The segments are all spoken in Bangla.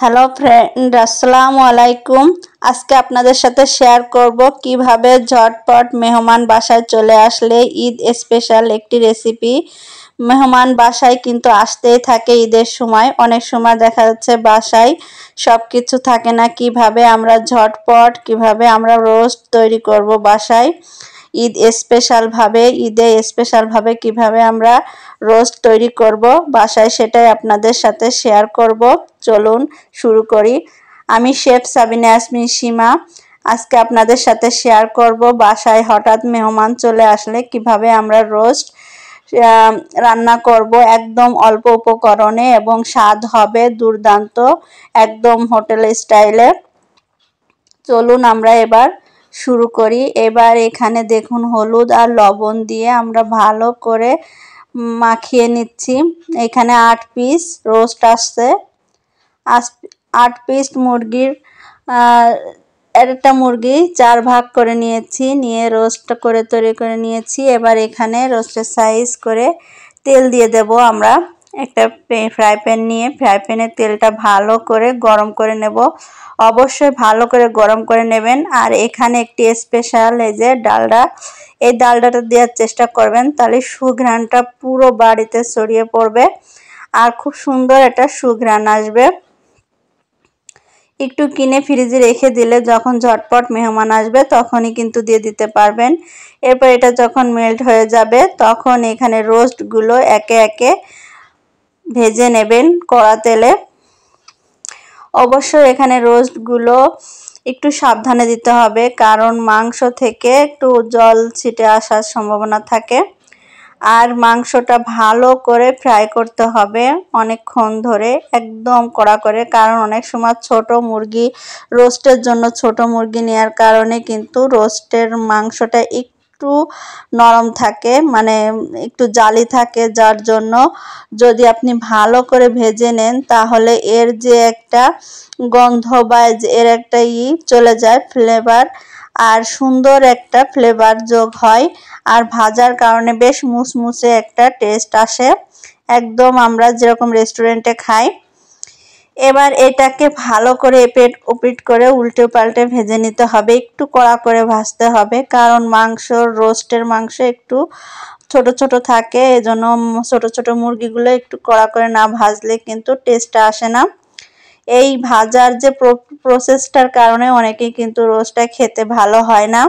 হ্যালো ফ্রেন্ড, আসসালামু আলাইকুম। আজকে আপনাদের সাথে শেয়ার করব কিভাবে ঝটপট মেহমান বাসায় চলে আসলে ঈদ স্পেশাল একটি রেসিপি। মেহমান বাসায় কিন্তু আসতেই থাকে ঈদের সময়। অনেক সময় দেখা যাচ্ছে বাসায় সব কিছু থাকে না, কিভাবে আমরা ঝটপট কিভাবে আমরা রোস্ট তৈরি করব বাসায় ঈদে স্পেশালভাবে কিভাবে আমরা রোস্ট তৈরি করব বাসায়, সেটাই আপনাদের সাথে শেয়ার করব। চলুন শুরু করি। আমি শেফ সাবিনা ইয়াসমিন সীমা। আজকে আপনাদের সাথে শেয়ার করব বাসায় হঠাৎ মেহমান চলে আসলে কিভাবে আমরা রোস্ট রান্না করব একদম অল্প উপকরণে এবং স্বাদ হবে দুর্দান্ত, একদম হোটেল স্টাইলে। চলুন আমরা এবার শুরু করি। এবার এখানে দেখুন হলুদ আর লবণ দিয়ে আমরা ভালো করে মাখিয়ে নিচ্ছি। এখানে 8 পিস রোস্ট আসছে। 8 পিস মুরগির একটা মুরগি 4 ভাগ করে নিয়েছি, নিয়ে রোস্ট করে তৈরি করে নিয়েছি। এবার এখানে রোস্টের সাইজ করে তেল দিয়ে দেব আমরা। একটা ফ্রাই প্যান নিয়ে ফ্রাই প্যানে তেলটা ভালো করে গরম করে নেব। অবশ্যই ভালো করে গরম করে নেবেন। আর এখানে একটি স্পেশাল এই যে ডালডা, এই ডালডাটা দেওয়ার চেষ্টা করবেন, তাহলে সুঘ্রাণটা পুরো বাড়িতে ছড়িয়ে পড়বে আর খুব সুন্দর একটা সুঘ্রাণ আসবে। একটু কিনে ফ্রিজে রেখে দিলে যখন ঝটপট মেহমান আসবে তখনই কিন্তু দিয়ে দিতে পারবেন। এরপর এটা যখন মেল্ট হয়ে যাবে তখন এখানে রোস্টগুলো একে একে ভেজে নেবেন কড়া তেলে। অবশ্যই এখানে রোস্টগুলো একটু সাবধানে দিতে হবে, কারণ মাংস থেকে একটু জল ছিটে আসার সম্ভাবনা থাকে। আর মাংসটা ভালো করে ফ্রাই করতে হবে অনেকক্ষণ ধরে, একদম কড়া করে, কারণ অনেক সময় ছোট মুরগি রোস্টের জন্য ছোট মুরগি নেওয়ার কারণে কিন্তু রোস্টের মাংসটা একটু নরম থাকে, মানে একটু জালি থাকে, যার জন্য যদি আপনি ভালো করে ভেজে নেন তাহলে এর যে একটা গন্ধ বা এর একটা চলে যায় ফ্লেভার, আর সুন্দর একটা ফ্লেভার যোগ হয়। আর ভাজার কারণে বেশ মুসমুসে একটা টেস্ট আসে, একদম আমরা যেরকম রেস্টুরেন্টে খাই। এবার এটাকে ভালো করে এপিট ওপিট করে উল্টে পাল্টে ভেজে নিতে হবে, একটু কড়া করে ভাজতে হবে, কারণ রোস্টের মাংস একটু ছোট ছোট থাকে, এজন্য ছোট ছোট মুরগিগুলো একটু কড়া করে না ভাজলে কিন্তু টেস্টটা আসে না। এই ভাজার যে প্রসেসটার কারণে অনেকেই কিন্তু রোস্টটা খেতে ভালো হয় না,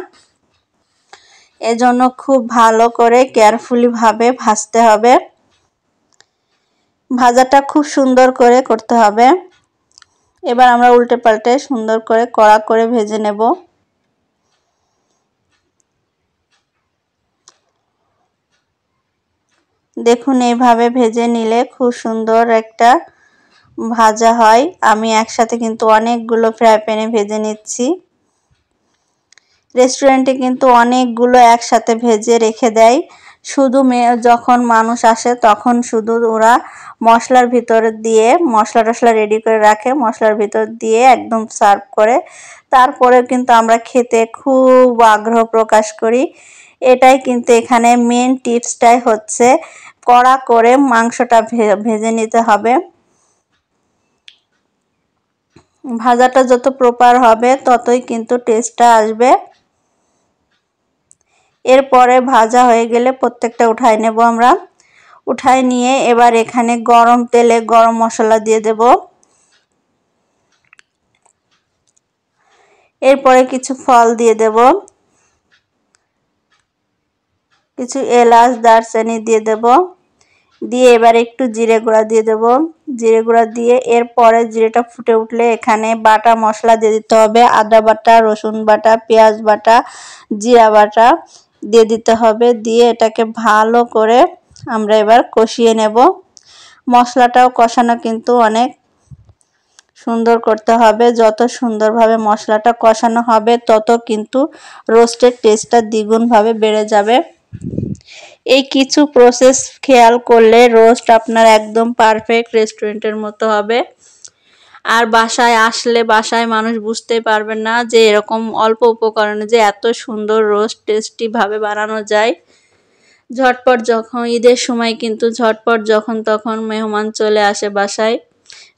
এজন্য খুব ভালো করে কেয়ারফুলি ভাবে ভাজতে হবে। ভাজাটা খুব সুন্দর করে করতে হবে। এবার আমরা উল্টে পাল্টে সুন্দর করে কড়া করে ভেজে নেব। দেখুন এইভাবে ভেজে নিলে খুব সুন্দর একটা ভাজা হয়। আমি একসাথে কিন্তু অনেকগুলো ফ্রাই প্যানে ভেজে নিচ্ছি। রেস্টুরেন্টে কিন্তু অনেকগুলো একসাথে ভেজে রেখে দেয়, শুধু যখন মানুষ আসে তখন শুধু ওরা মশলার ভিতর দিয়ে মশলা টশলা রেডি করে রাখে, মশলার ভিতর দিয়ে একদম সার্ভ করে। তারপরে কিন্তু আমরা খেতে খুব আগ্রহ প্রকাশ করি। এটাই কিন্তু এখানে মেন টিপসটাই হচ্ছে কড়া করে মাংসটা ভেজে নিতে হবে। ভাজাটা যত প্রপার হবে ততই কিন্তু টেস্টটা আসবে। এরপরে ভাজা হয়ে গেলে প্রত্যেকটা উঠাই নেব আমরা। উঠাই নিয়ে এবার এখানে গরম তেলে গরম মশলা দিয়ে দেব। এরপরে কিছু ফল দিয়ে দেব, কিছু এলাচ দারচিনি দিয়ে দেব, দিয়ে এবার একটু জিরে গুঁড়া দিয়ে দেব। জিরে গুঁড়া দিয়ে এরপরে জিরেটা ফুটে উঠলে এখানে বাটা মশলা দিয়ে দিতে হবে। আদা বাটা, রসুন বাটা, পেঁয়াজ বাটা, জিরা বাটা দিয়ে দিতে হবে। দিয়ে এটাকে ভালো করে আমরা এবার কষিয়ে নেব। মশলাটাও কষানো কিন্তু অনেক সুন্দর করতে হবে। যত সুন্দরভাবে মশলাটা কষানো হবে তত কিন্তু রোস্টের টেস্টটা দ্বিগুণভাবে বেড়ে যাবে। এই কিছু প্রসেস খেয়াল করলে রোস্ট আপনার একদম পারফেক্ট রেস্টুরেন্টের মতো হবে। আর বাসায় আসলে বাসায় মানুষ বুঝতেই পারবেন না যে এরকম অল্প উপকরণে যে এত সুন্দর রোস্ট টেস্টিভাবে বানানো যায়। ঝটপট যখন ঈদের সময় কিন্তু ঝটপট যখন তখন মেহমান চলে আসে বাসায়,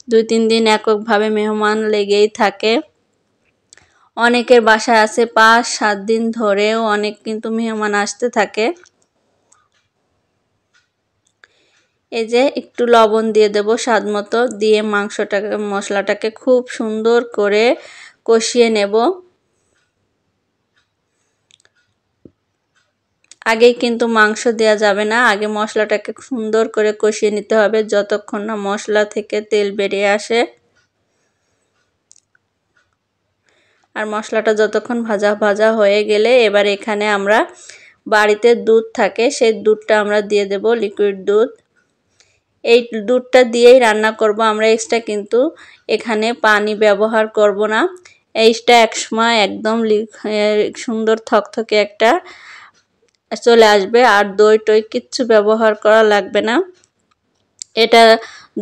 2-3 দিন এককভাবে মেহমান লেগেই থাকে। অনেকের বাসায় আছে 5-7 দিন ধরেও অনেক কিন্তু মেহমান আসতে থাকে। এই যে একটু লবণ দিয়ে দেব স্বাদমতো, দিয়ে মশলাটাকে খুব সুন্দর করে কষিয়ে নেব। আগেই কিন্তু মাংস দেয়া যাবে না, আগে মশলাটাকে সুন্দর করে কষিয়ে নিতে হবে যতক্ষণ না মশলা থেকে তেল বেরিয়ে আসে। আর মশলাটা যতক্ষণ ভাজা ভাজা হয়ে গেলে এবার এখানে আমরা বাড়িতে দুধ থাকে সেই দুধটা আমরা দিয়ে দেব, লিকুইড দুধ। এই দুধটা দিয়েই রান্না করব আমরা, এক্সট্রা কিন্তু এখানে পানি ব্যবহার করব না। এইটা একসময় একদম সুন্দর থকথকে একটা চলে আসবে, আর দই টই কিচ্ছু ব্যবহার করা লাগবে না। এটা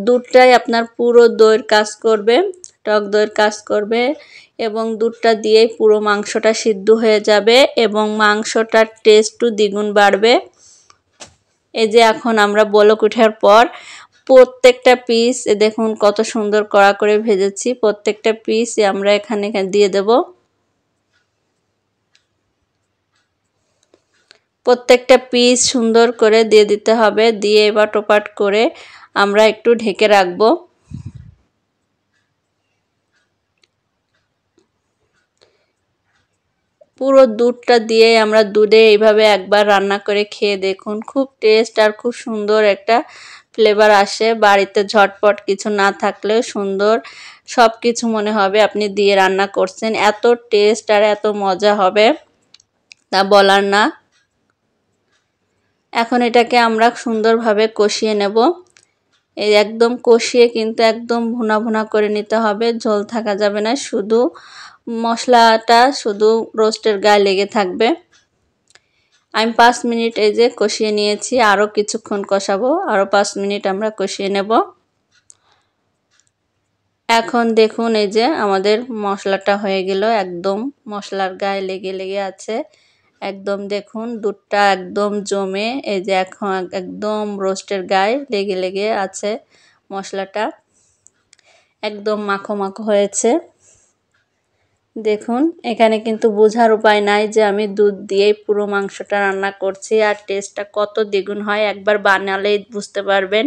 দুধটাই আপনার পুরো দইয়ের কাজ করবে, টক দইয়ের কাজ করবে, এবং দুধটা দিয়েই পুরো মাংসটা সিদ্ধ হয়ে যাবে এবং মাংসটার টেস্টও দ্বিগুণ বাড়বে। এই যে এখন আমরা বলক ওঠার পর প্রত্যেকটা পিস দেখুন কত সুন্দর কড়া করে ভেজেছি, প্রত্যেকটা পিস আমরা এখানে দিয়ে দেব। প্রত্যেকটা পিস সুন্দর করে দিয়ে দিতে হবে, দিয়ে এবার টোপাট করে আমরা একটু ঢেকে রাখবো। পুরো দুধটা দিয়ে আমরা দুধে এইভাবে একবার রান্না করে খেয়ে দেখুন, খুব টেস্ট আর খুব সুন্দর একটা ফ্লেভার আসে। বাড়িতে ঝটপট কিছু না থাকলেও সুন্দর সব কিছু মনে হবে আপনি দিয়ে রান্না করছেন, এত টেস্ট আর এত মজা হবে তা বলার না। এখন এটাকে আমরা সুন্দরভাবে কষিয়ে নেব। এই একদম কষিয়ে কিন্তু একদম ভুনা ভুনা করে নিতে হবে, ঝোল থাকা যাবে না, শুধু মশলাটা শুধু রোস্টের গায়ে লেগে থাকবে। আমি 5 মিনিট এই যে কষিয়ে নিয়েছি, আরও কিছুক্ষণ কষাবো, আরও 5 মিনিট আমরা কষিয়ে নেব। এখন দেখুন এই যে আমাদের মশলাটা হয়ে গেল, একদম মশলার গায়ে লেগে লেগে আছে একদম। দেখুন দুধটা একদম জমে এই যে এখন একদম রোস্টের গায়ে লেগে লেগে আছে, মশলাটা একদম মাখো মাখো হয়েছে। দেখুন এখানে কিন্তু বোঝার উপায় নাই যে আমি দুধ দিয়েই পুরো মাংসটা রান্না করছি, আর টেস্টটা কত দ্বিগুণ হয় একবার বানালেই বুঝতে পারবেন।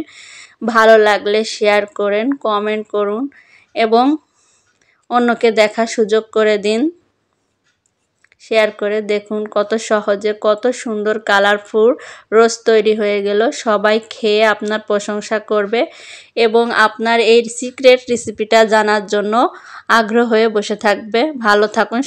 ভালো লাগলে শেয়ার করেন, কমেন্ট করুন এবং অন্যকে দেখার সুযোগ করে দিন। শেয়ার করে দেখুন কত সহজে কত সুন্দর কালারফুল রোস্ট তৈরি হয়ে গেল। সবাই খেয়ে আপনার প্রশংসা করবে এবং আপনার এই সিক্রেট রেসিপিটা জানার জন্য আগ্রহ হয়ে বসে থাকবে। ভালো থাকুন।